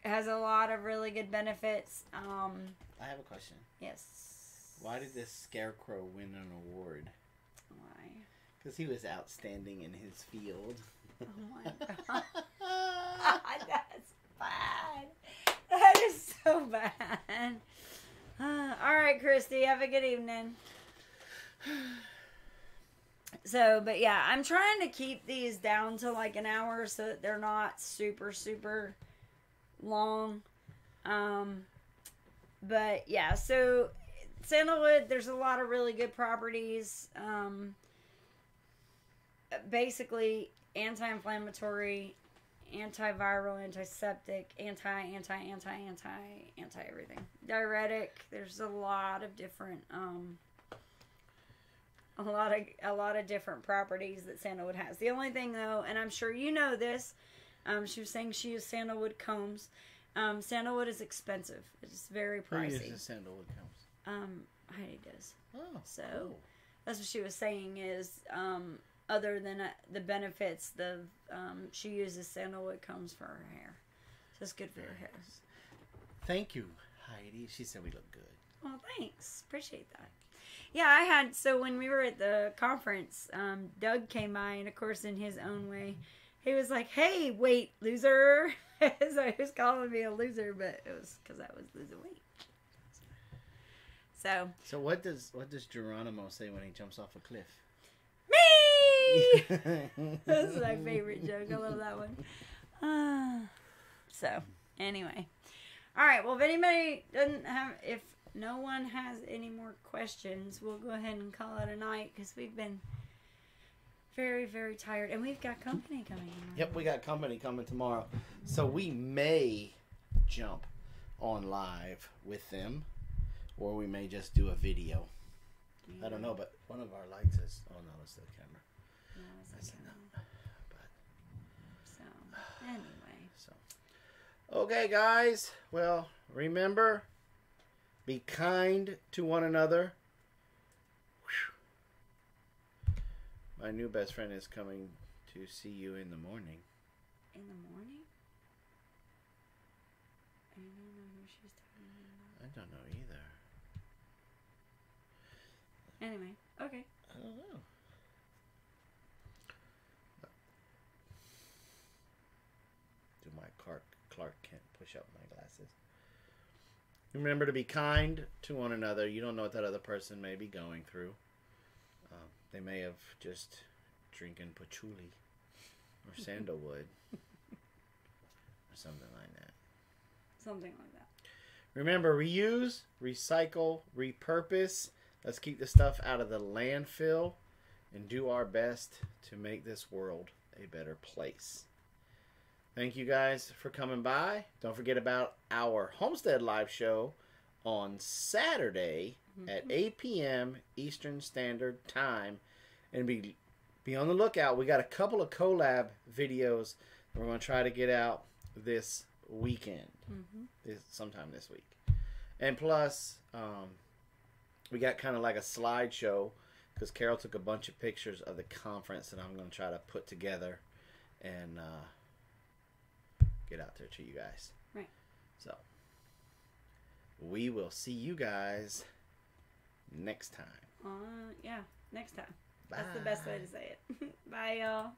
has a lot of really good benefits. I have a question. Yes. Why did this scarecrow win an award? Why? Because he was outstanding in his field. Oh my god. That's bad. That is so bad. All right, Christy, have a good evening. So, but yeah, I'm trying to keep these down to like an hour so that they're not super, super long. But yeah, so sandalwood, there's a lot of really good properties. Basically, anti-inflammatory, antiviral, antiseptic, anti-everything. Diuretic. There's a lot of different a lot of different properties that sandalwood has. The only thing though, and I'm sure you know this, she was saying she used sandalwood combs. Sandalwood is expensive. It's very pricey. Who uses sandalwood combs? Heidi does. Oh, so cool. That's what she was saying is other than the benefits, she uses sandalwood combs for her hair. So it's good for her hair. Thank you, Heidi. She said we look good. Well, thanks. Appreciate that. Yeah, so when we were at the conference, Doug came by, and of course, in his own way, he was like, "Hey, weight loser." So he was calling me a loser, but it was because I was losing weight. So what does Geronimo say when he jumps off a cliff? Me! That's my favorite joke. I love that one. So, anyway. Alright, well, if no one has any more questions, we'll go ahead and call it a night because we've been very, very tired. And we've got company coming in. Yep, we got company coming tomorrow. So we may jump on live with them, or we may just do a video. I don't know, but one of our lights is... Oh, no, it's the camera. No, it's the camera. But, so, anyway. Okay, guys. Well, remember, be kind to one another. Whew. My new best friend is coming to see you in the morning. In the morning? I don't know who she's talking about. I don't know either. Anyway, okay. I don't know. Do my Clark Kent push up my glasses. Remember to be kind to one another. You don't know what that other person may be going through. they may have just drinking patchouli or sandalwood or something like that. Something like that. Remember, reuse, recycle, repurpose. Let's keep the stuff out of the landfill and do our best to make this world a better place. Thank you guys for coming by. Don't forget about our Homestead Live show on Saturday at 8 p.m. Eastern Standard Time. And be on the lookout. We got a couple of collab videos that we're going to try to get out this weekend. Sometime this week. And plus, we got kind of like a slideshow because Carol took a bunch of pictures of the conference that I'm going to try to put together and get out there to you guys. Right. So, we will see you guys next time. Yeah, next time. Bye. That's the best way to say it. Bye, y'all.